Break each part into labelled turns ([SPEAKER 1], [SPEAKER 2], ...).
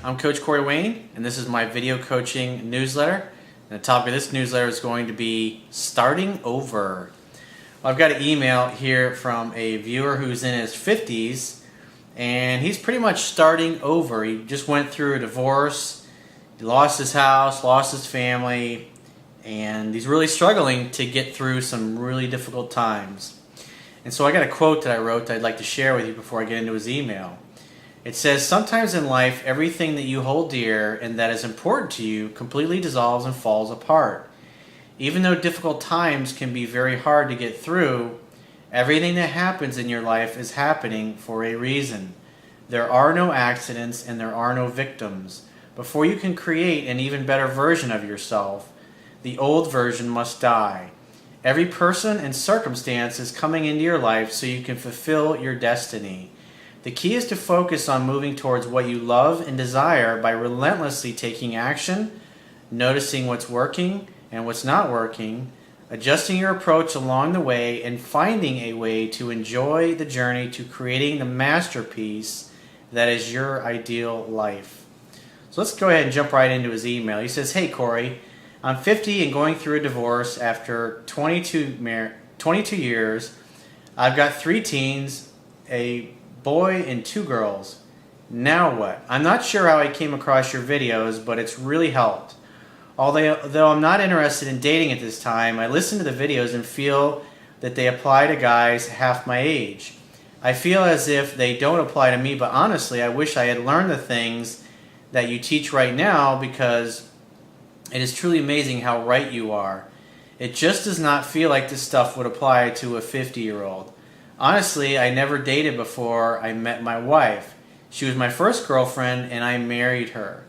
[SPEAKER 1] I'm Coach Corey Wayne, and this is my video coaching newsletter. And the topic of this newsletter is going to be starting over. Well, I've got an email here from a viewer who's in his 50s, and he's pretty much starting over. He just went through a divorce, he lost his house, lost his family, and he's really struggling to get through some really difficult times. And so I got a quote that I wrote that I'd like to share with you before I get into his email. It says, "Sometimes in life, everything that you hold dear and that is important to you completely dissolves and falls apart. Even though difficult times can be very hard to get through, everything that happens in your life is happening for a reason. There are no accidents and there are no victims. Before you can create an even better version of yourself, the old version must die. Every person and circumstance is coming into your life so you can fulfill your destiny. The key is to focus on moving towards what you love and desire by relentlessly taking action, noticing what's working and what's not working, adjusting your approach along the way, and finding a way to enjoy the journey to creating the masterpiece that is your ideal life." So let's go ahead and jump right into his email. He says, "Hey Corey, I'm 50 and going through a divorce after 22 years. I've got 3 teens, a boy and 2 girls. Now what? I'm not sure how I came across your videos, but it's really helped. Although I'm not interested in dating at this time, I listen to the videos and feel that they apply to guys half my age. I feel as if they don't apply to me, but honestly, I wish I had learned the things that you teach right now, because it is truly amazing how right you are. It just does not feel like this stuff would apply to a 50-year-old. Honestly, I never dated before I met my wife. She was my first girlfriend and I married her.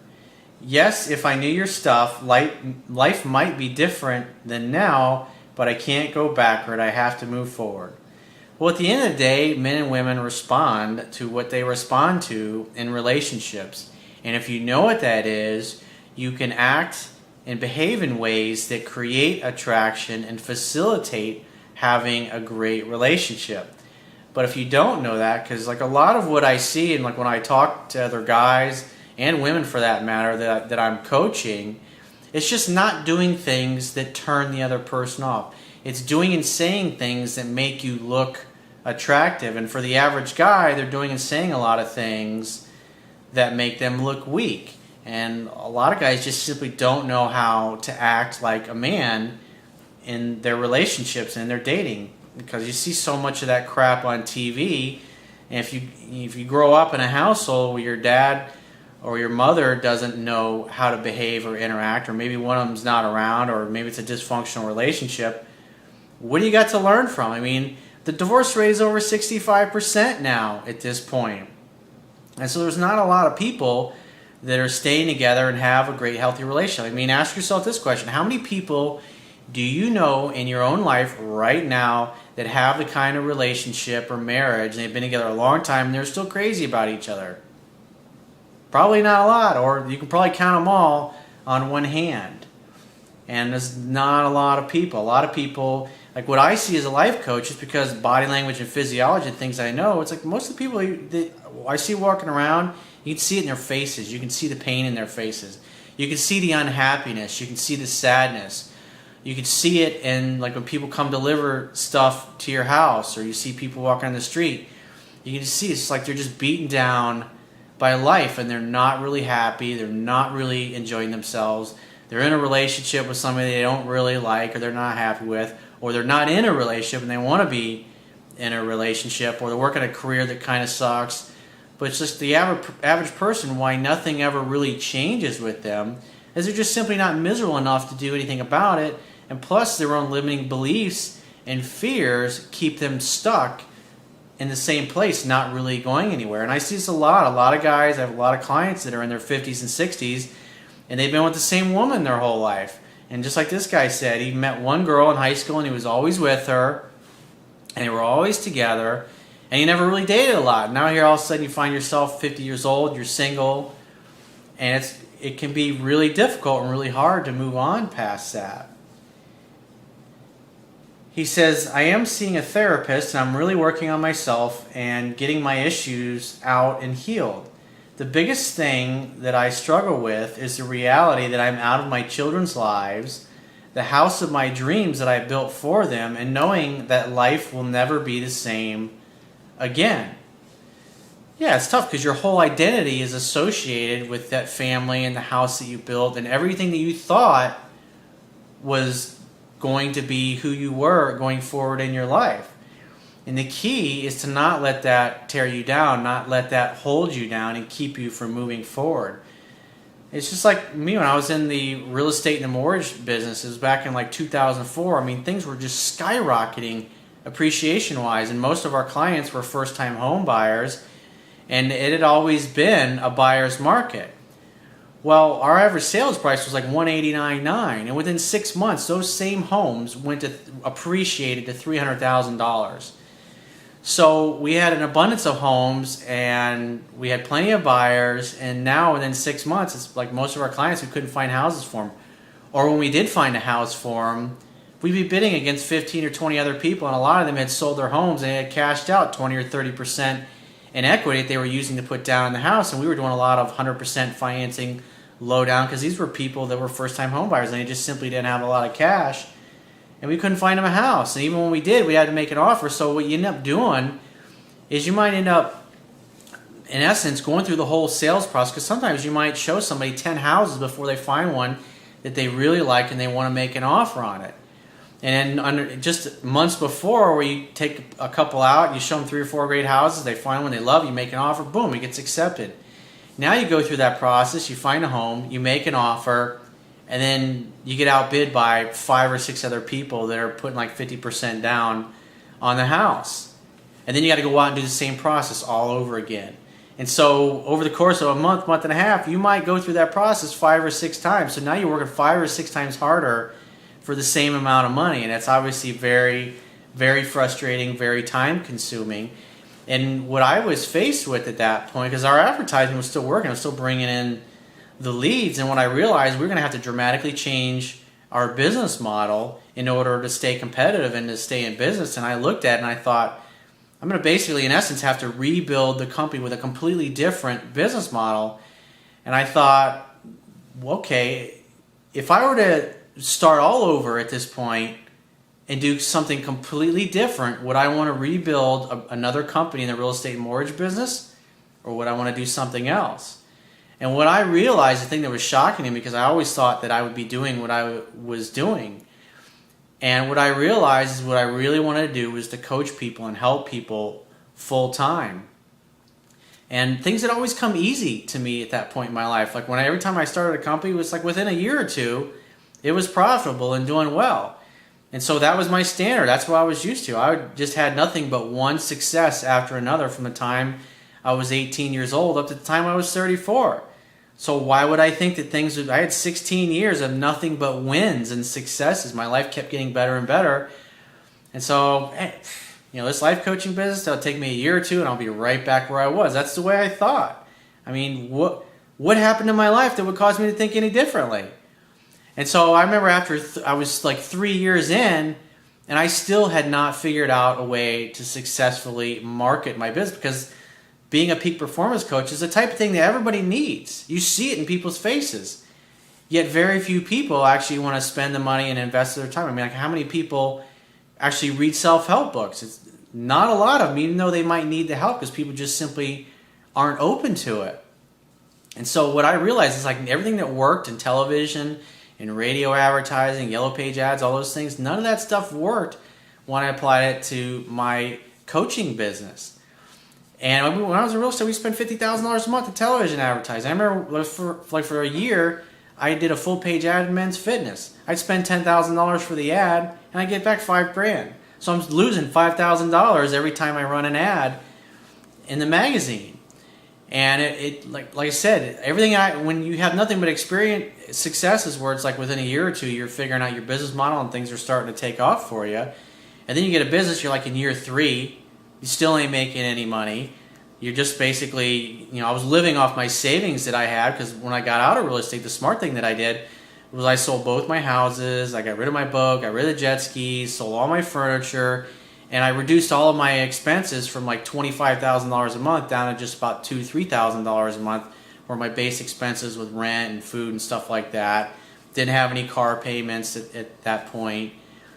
[SPEAKER 1] Yes, if I knew your stuff, life might be different than now, but I can't go backward. I have to move forward." Well, at the end of the day, men and women respond to what they respond to in relationships. And if you know what that is, you can act and behave in ways that create attraction and facilitate having a great relationship. But if you don't know that, because like a lot of what I see, and like when I talk to other guys and women for that matter that I'm coaching, it's just not doing things that turn the other person off. It's doing and saying things that make you look attractive. And for the average guy, they're doing and saying a lot of things that make them look weak. And a lot of guys just simply don't know how to act like a man in their relationships and their dating, because you see so much of that crap on TV. And if you grow up in a household where your dad or your mother doesn't know how to behave or interact, or maybe one of them's not around, or maybe it's a dysfunctional relationship, what do you got to learn from? I mean, the divorce rate is over 65% now at this point. And so there's not a lot of people that are staying together and have a great, healthy relationship. I mean, ask yourself this question: how many people do you know in your own life right now that have the kind of relationship or marriage, and they've been together a long time and they're still crazy about each other? Probably not a lot, or you can probably count them all on one hand. And there's not a lot of people. A lot of people, like what I see as a life coach, is because body language and physiology and things I know, it's like most of the people that I see walking around, you can see it in their faces. You can see the pain in their faces. You can see the unhappiness. You can see the sadness. You can see it in, like, when people come deliver stuff to your house, or you see people walking on the street. You can see it's like they're just beaten down by life, and they're not really happy. They're not really enjoying themselves. They're in a relationship with somebody they don't really like, or they're not happy with, or they're not in a relationship and they want to be in a relationship, or they're working a career that kind of sucks. But it's just the average person, why nothing ever really changes with them, is they're just simply not miserable enough to do anything about it. And plus, their own limiting beliefs and fears keep them stuck in the same place, not really going anywhere. And I see this a lot. A lot of guys, I have a lot of clients that are in their 50s and 60s, and they've been with the same woman their whole life. And just like this guy said, he met one girl in high school and he was always with her, and they were always together, and he never really dated a lot. Now here all of a sudden you find yourself 50 years old, you're single, and it can be really difficult and really hard to move on past that. He says, "I am seeing a therapist and I'm really working on myself and getting my issues out and healed. The biggest thing that I struggle with is the reality that I'm out of my children's lives, the house of my dreams that I built for them, and knowing that life will never be the same again. Yeah, it's tough because your whole identity is associated with that family and the house that you built and everything that you thought was going to be who you were going forward in your life. And the key is to not let that tear you down, not let that hold you down and keep you from moving forward. It's just like me when I was in the real estate and the mortgage business. It was back in like 2004. I mean, things were just skyrocketing appreciation-wise, and most of our clients were first-time home buyers, and it had always been a buyer's market. Well, our average sales price was like $189.9, and within 6 months, those same homes appreciated to $300,000. So we had an abundance of homes, and we had plenty of buyers, and now within 6 months, it's like most of our clients, we couldn't find houses for them. Or when we did find a house for them, we'd be bidding against 15 or 20 other people, and a lot of them had sold their homes and they had cashed out 20 or 30% in equity that they were using to put down in the house, and we were doing a lot of 100% financing low down because these were people that were first-time home buyers and they just simply didn't have a lot of cash. And we couldn't find them a house. And even when we did, we had to make an offer. So what you end up doing is you might end up, in essence, going through the whole sales process. Because sometimes you might show somebody 10 houses before they find one that they really like and they want to make an offer on it. And then just months before, where you take a couple out, you show them 3 or 4 great houses, they find one they love, you make an offer, boom, it gets accepted. Now you go through that process, you find a home, you make an offer, and then you get outbid by 5 or 6 other people that are putting like 50% down on the house. And then you got to go out and do the same process all over again. And so over the course of a month, month and a half, you might go through that process 5 or 6 times. So now you're working 5 or 6 times harder for the same amount of money. And that's obviously very, very frustrating, very time consuming. And what I was faced with at that point, because our advertising was still working, I was still bringing in the leads, and when I realized we were going to have to dramatically change our business model in order to stay competitive and to stay in business, and I looked at it and I thought, I'm going to basically, in essence, have to rebuild the company with a completely different business model. And I thought, okay, if I were to start all over at this point and do something completely different, would I want to rebuild another company in the real estate and mortgage business, or would I want to do something else? And what I realized, the thing that was shocking to me, because I always thought that I would be doing what I was doing, and what I realized is what I really wanted to do was to coach people and help people full time. And things had always come easy to me at that point in my life. Like every time I started a company, it was like within a year or two, it was profitable and doing well. And so that was my standard. That's what I was used to. I just had nothing but one success after another from the time I was 18 years old up to the time I was 34. So why would I think that things would... I had 16 years of nothing but wins and successes. My life kept getting better and better. And so, this life coaching business, that'll take me a year or two and I'll be right back where I was. That's the way I thought. I mean, what happened in my life that would cause me to think any differently? And so I remember after I was like 3 years in, and I still had not figured out a way to successfully market my business, because being a peak performance coach is the type of thing that everybody needs. You see it in people's faces. Yet very few people actually want to spend the money and invest their time. I mean, like, how many people actually read self-help books? It's not a lot of them, even though they might need the help, because people just simply aren't open to it. And so what I realized is, like, everything that worked in television, in radio advertising, yellow page ads, all those things, none of that stuff worked when I applied it to my coaching business. And when I was in real estate, we spent $50,000 a month in television advertising. I remember for a year, I did a full page ad in men's fitness. I'd spend $10,000 for the ad, and I get back $5,000. So I'm losing $5,000 every time I run an ad in the magazine. And like I said, when you have nothing but experience, successes where it's like within a year or two, you're figuring out your business model and things are starting to take off for you. And then you get a business, you're like in year 3, you still ain't making any money. You're just basically, I was living off my savings that I had, because when I got out of real estate, the smart thing that I did was I sold both my houses, I got rid of my boat, got rid of the jet skis, sold all my furniture, and I reduced all of my expenses from like $25,000 a month down to just about $2,000 to $3,000 a month or my base expenses with rent and food and stuff like that. Didn't have any car payments at that point,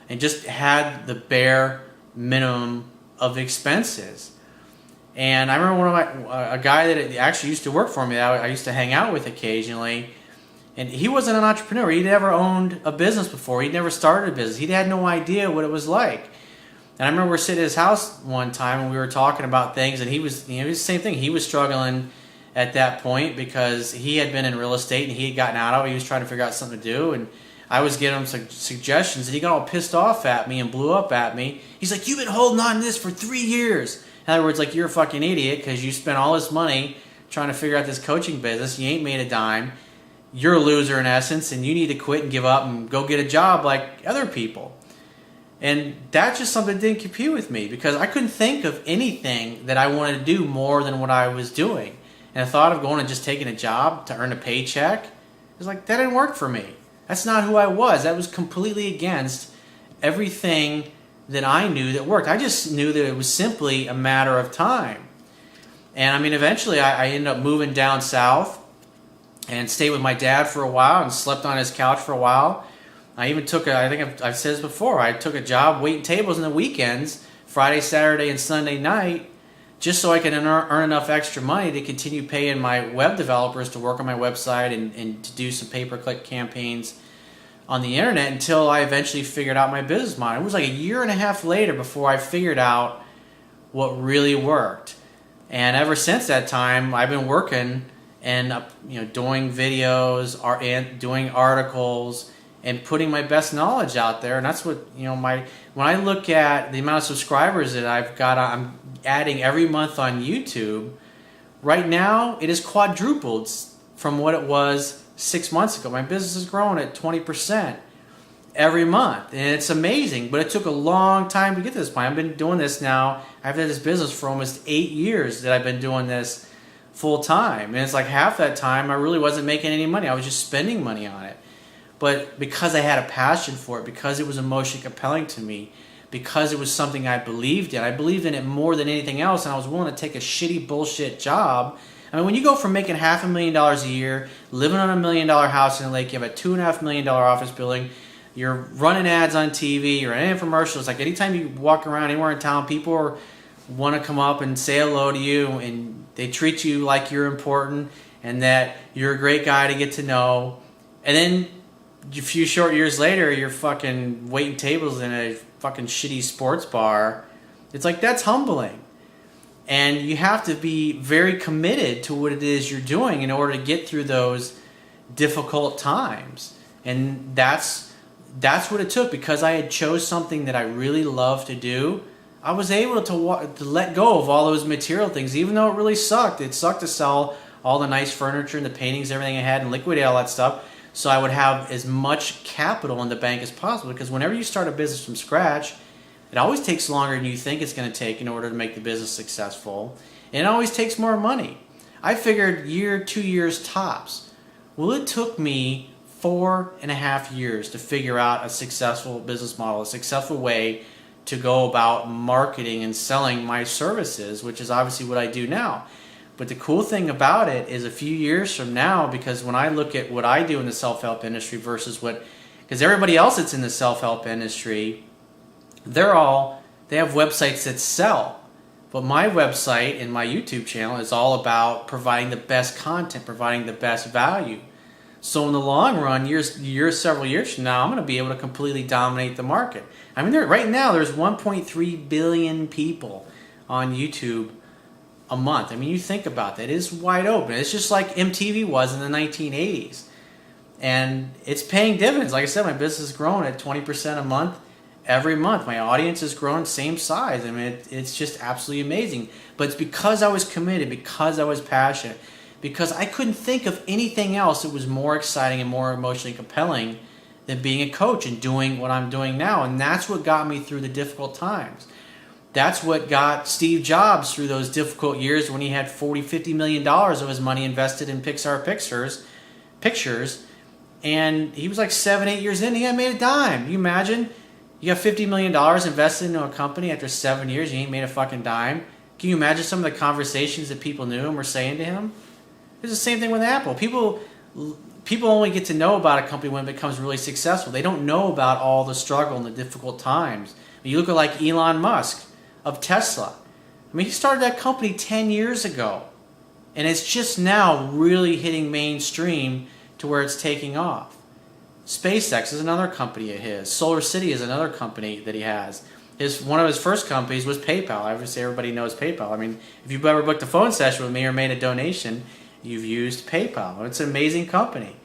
[SPEAKER 1] and just had the bare minimum of expenses. And I remember a guy that actually used to work for me that I used to hang out with occasionally, and he wasn't an entrepreneur. He'd never owned a business before. He'd never started a business. He had no idea what it was like. And I remember we were sitting at his house one time and we were talking about things, and he was, it was the same thing. He was struggling at that point because he had been in real estate and he had gotten out of it. He was trying to figure out something to do, and I was giving him some suggestions, and he got all pissed off at me and blew up at me. He's like, "You've been holding on to this for 3 years." In other words, like, you're a fucking idiot because you spent all this money trying to figure out this coaching business. You ain't made a dime. You're a loser in essence, and you need to quit and give up and go get a job like other people. And that's just something that didn't compute with me because I couldn't think of anything that I wanted to do more than what I was doing. And the thought of going and just taking a job to earn a paycheck, it was like, that didn't work for me. That's not who I was. That was completely against everything that I knew that worked. I just knew that it was simply a matter of time. And I mean, eventually I ended up moving down south and stayed with my dad for a while and slept on his couch for a while. I even took I think I've said this before, I took a job waiting tables on the weekends, Friday, Saturday, and Sunday night, just so I could earn enough extra money to continue paying my web developers to work on my website and to do some pay-per-click campaigns on the internet until I eventually figured out my business model. It was like a year and a half later before I figured out what really worked. And ever since that time, I've been working and doing videos and doing articles and putting my best knowledge out there. And that's what when I look at the amount of subscribers that I've got, I'm adding every month on YouTube. Right now, it is quadrupled from what it was 6 months ago. My business has grown at 20% every month, and it's amazing. But it took a long time to get to this point. I've been doing this now. I've had this business for almost 8 years that I've been doing this full time, and it's like half that time I really wasn't making any money. I was just spending money on it. But because I had a passion for it, because it was emotionally compelling to me, because it was something I believed in it more than anything else, and I was willing to take a shitty bullshit job. I mean, when you go from making $500,000 a year, living on $1 million house in the lake, you have a $2.5 million office building, you're running ads on TV, you're in infomercials. Like, anytime you walk around anywhere in town, people want to come up and say hello to you, and they treat you like you're important and that you're a great guy to get to know. And then a few short years later, you're fucking waiting tables in a fucking shitty sports bar. It's like, that's humbling. And you have to be very committed to what it is you're doing in order to get through those difficult times. And that's what it took. Because I had chose something that I really love to do, I was able to let go of all those material things, even though it really sucked. It sucked to sell all the nice furniture and the paintings, everything I had, and liquidate all that stuff, so I would have as much capital in the bank as possible. Because whenever you start a business from scratch, it always takes longer than you think it's going to take in order to make the business successful. And it always takes more money. I figured year, 2 years tops. Well, it took me 4.5 years to figure out a successful business model, a successful way to go about marketing and selling my services, which is obviously what I do now. But the cool thing about it is a few years from now, because when I look at what I do in the self-help industry versus because everybody else that's in the self-help industry, they have websites that sell. But my website and my YouTube channel is all about providing the best content, providing the best value. So in the long run, several years from now, I'm going to be able to completely dominate the market. I mean, right now there's 1.3 billion people on YouTube a month. I mean, you think about that. It is wide open. It's just like MTV was in the 1980s. And it's paying dividends. Like I said, my business has grown at 20% a month every month. My audience has grown same size. I mean, it's just absolutely amazing. But it's because I was committed, because I was passionate, because I couldn't think of anything else that was more exciting and more emotionally compelling than being a coach and doing what I'm doing now. And that's what got me through the difficult times. That's what got Steve Jobs through those difficult years when he had $40-50 million of his money invested in Pixar pictures, and he was like 7-8 years in, he hadn't made a dime. Can you imagine? You got $50 million invested into a company after 7 years, you ain't made a fucking dime. Can you imagine some of the conversations that people knew him were saying to him? It's the same thing with Apple. People only get to know about a company when it becomes really successful. They don't know about all the struggle and the difficult times. You look at like Elon Musk of Tesla. I mean, he started that company 10 years ago. And it's just now really hitting mainstream to where it's taking off. SpaceX is another company of his. Solar City is another company that he has. One of his first companies was PayPal. Obviously, everybody knows PayPal. I mean, if you've ever booked a phone session with me or made a donation, you've used PayPal. It's an amazing company.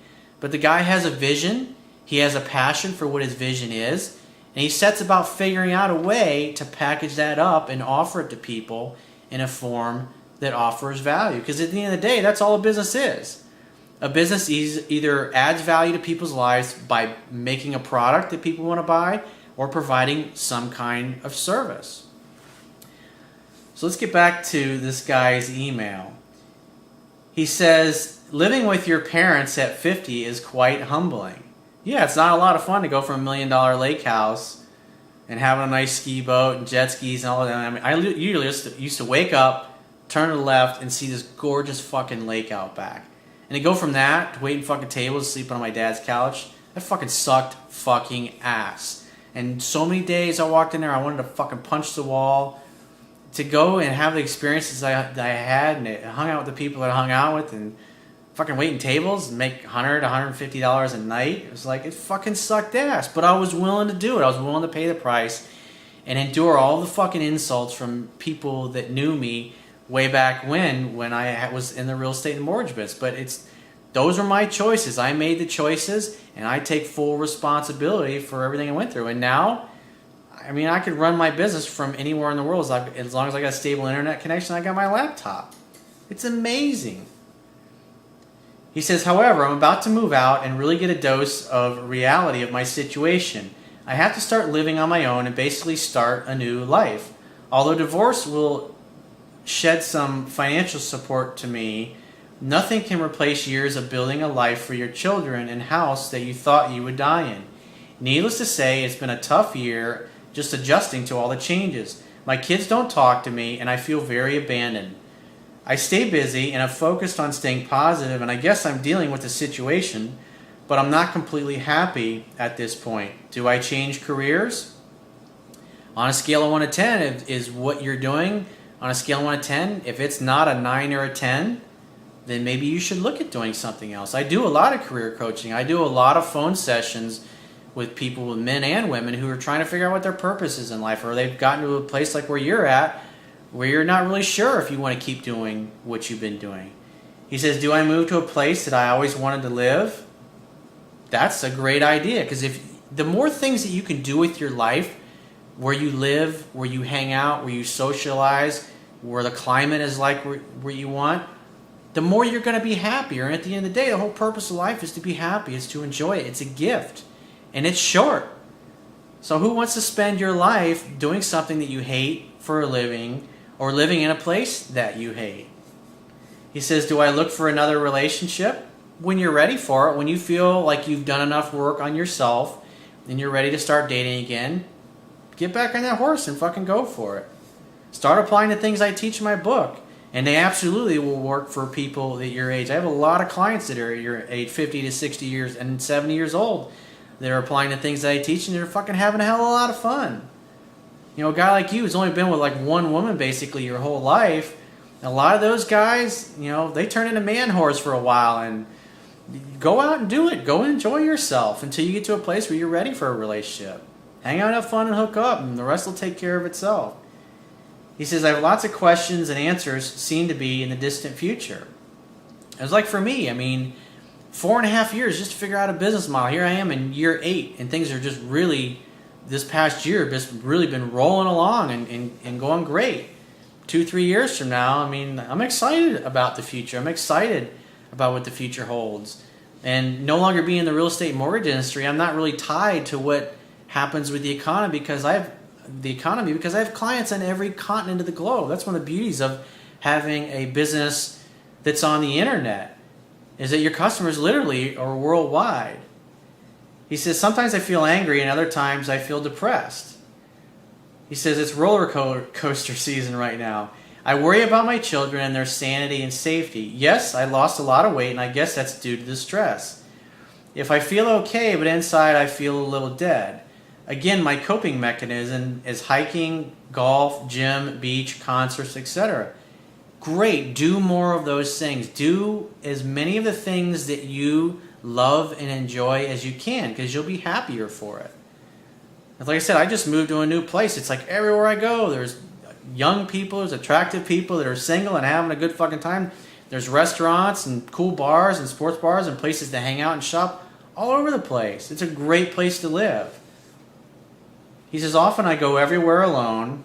[SPEAKER 1] But the guy has a vision. He has a passion for what his vision is. And he sets about figuring out a way to package that up and offer it to people in a form that offers value. Because at the end of the day, that's all a business is. A business either adds value to people's lives by making a product that people want to buy or providing some kind of service. So let's get back to this guy's email. He says, living with your parents at 50 is quite humbling. Yeah, it's not a lot of fun to go from $1 million lake house and having a nice ski boat and jet skis and all of that. I mean, I usually used to wake up, turn to the left, and see this gorgeous fucking lake out back. And to go from that to waiting fucking tables, sleeping on my dad's couch, that fucking sucked fucking ass. And so many days I walked in there, I wanted to fucking punch the wall. To go and have the experiences that I had and hung out with the people that I hung out with and fucking waiting tables and make $100, $150 a night. It was like, it fucking sucked ass. But I was willing to do it. I was willing to pay the price and endure all the fucking insults from people that knew me way back when I was in the real estate and mortgage business. But those are my choices. I made the choices, and I take full responsibility for everything I went through. And now, I mean, I could run my business from anywhere in the world as long as I got a stable internet connection. I got my laptop. It's amazing. He says, however, I'm about to move out and really get a dose of reality of my situation. I have to start living on my own and basically start a new life. Although divorce will shed some financial support to me, nothing can replace years of building a life for your children and house that you thought you would die in. Needless to say, it's been a tough year just adjusting to all the changes. My kids don't talk to me and I feel very abandoned. I stay busy and have focused on staying positive, and I guess I'm dealing with the situation, but I'm not completely happy at this point. Do I change careers? On a scale of 1 to 10, is what you're doing on a scale of 1 to 10, if it's not a 9 or a 10, then maybe you should look at doing something else. I do a lot of career coaching. I do a lot of phone sessions with people, with men and women, who are trying to figure out what their purpose is in life, or they've gotten to a place like where you're at, where you're not really sure if you want to keep doing what you've been doing. He says, do I move to a place that I always wanted to live? That's a great idea, because if the more things that you can do with your life, where you live, where you hang out, where you socialize, where the climate is like where you want, the more you're going to be happier. And at the end of the day, the whole purpose of life is to be happy. It's to enjoy it. It's a gift. And it's short. So who wants to spend your life doing something that you hate for a living, or living in a place that you hate? He says, do I look for another relationship? When you're ready for it, when you feel like you've done enough work on yourself and you're ready to start dating again, get back on that horse and fucking go for it. Start applying the things I teach in my book. And they absolutely will work for people at your age. I have a lot of clients that are your age, 50 to 60 years and 70 years old, that are applying the things that I teach, and they're fucking having a hell of a lot of fun. You know, a guy like you who's only been with like one woman basically your whole life, a lot of those guys, you know, they turn into man whores for a while, and go out and do it. Go and enjoy yourself until you get to a place where you're ready for a relationship. Hang out, have fun, and hook up, and the rest will take care of itself. He says, I have lots of questions, and answers seem to be in the distant future. It was like for me, I mean, 4.5 years just to figure out a business model. Here I am in year 8, and things are just really, this past year, just really been rolling along and going great. 2-3 years from now, I mean, I'm excited about the future. I'm excited about what the future holds. And no longer being in the real estate mortgage industry, I'm not really tied to what happens with the economy, because I have clients on every continent of the globe. That's one of the beauties of having a business that's on the internet, is that your customers literally are worldwide. He says, sometimes I feel angry and other times I feel depressed. He says, it's roller coaster season right now. I worry about my children and their sanity and safety. Yes, I lost a lot of weight, and I guess that's due to the stress. If I feel okay, but inside I feel a little dead. Again, my coping mechanism is hiking, golf, gym, beach, concerts, etc. Great, do more of those things. Do as many of the things that you love and enjoy as you can, because you'll be happier for it. Like I said, I just moved to a new place. It's like everywhere I go, there's young people, there's attractive people that are single and having a good fucking time. There's restaurants and cool bars and sports bars and places to hang out and shop all over the place. It's a great place to live. He says, often I go everywhere alone.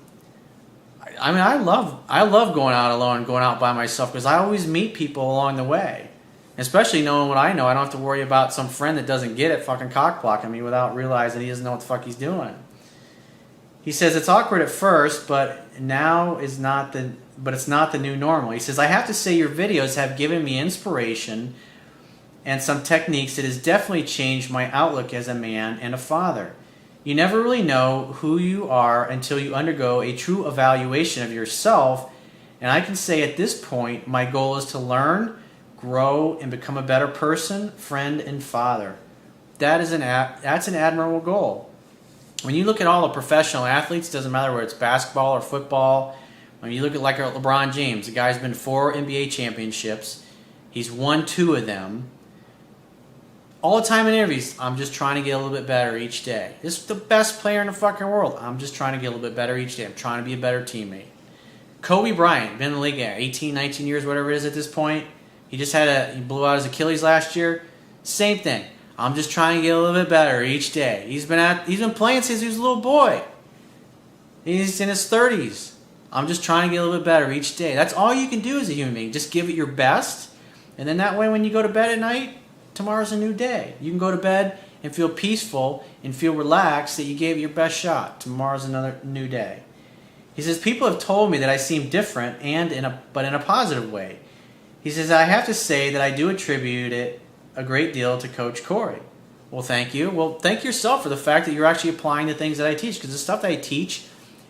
[SPEAKER 1] I mean, I love going out alone, going out by myself, because I always meet people along the way. Especially knowing what I know, I don't have to worry about some friend that doesn't get it fucking cock-blocking me without realizing he doesn't know what the fuck he's doing. He says, it's awkward at first, but it's not the new normal. He says, I have to say your videos have given me inspiration and some techniques that has definitely changed my outlook as a man and a father. You never really know who you are until you undergo a true evaluation of yourself, and I can say at this point, my goal is to learn, grow, and become a better person, friend, and father. That's an admirable goal. When you look at all the professional athletes, it doesn't matter whether it's basketball or football. When you look at like LeBron James, the guy's been 4 NBA championships. He's won 2 of them. All the time in interviews, I'm just trying to get a little bit better each day. This is the best player in the fucking world. I'm just trying to get a little bit better each day. I'm trying to be a better teammate. Kobe Bryant, been in the league 18, 19 years, whatever it is at this point. He blew out his Achilles last year. Same thing. I'm just trying to get a little bit better each day. He's been playing since he was a little boy. He's in his 30s. I'm just trying to get a little bit better each day. That's all you can do as a human being. Just give it your best. And then that way when you go to bed at night, tomorrow's a new day. You can go to bed and feel peaceful and feel relaxed that you gave it your best shot. Tomorrow's another new day. He says, people have told me that I seem different but in a positive way. He says, I have to say that I do attribute it a great deal to Coach Corey. Well, thank you. Well, thank yourself for the fact that you're actually applying the things that I teach, because the stuff that I teach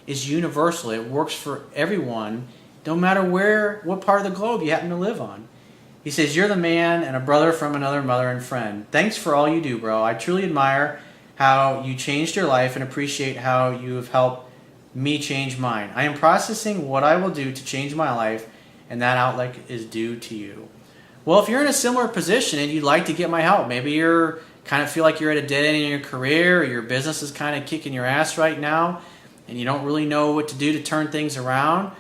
[SPEAKER 1] is universal. It works for everyone, no matter what part of the globe you happen to live on. He says, you're the man and a brother from another mother and friend. Thanks for all you do, bro. I truly admire how you changed your life and appreciate how you have helped me change mine. I am processing what I will do to change my life, and that outlet is due to you. Well, if you're in a similar position and you'd like to get my help, maybe you're kind of feel like you're at a dead end in your career, or your business is kind of kicking your ass right now, and you don't really know what to do to turn things around,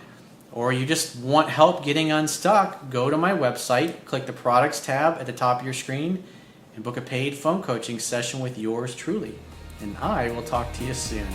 [SPEAKER 1] or you just want help getting unstuck, go to my website, click the products tab at the top of your screen, and book a paid phone coaching session with yours truly. And I will talk to you soon.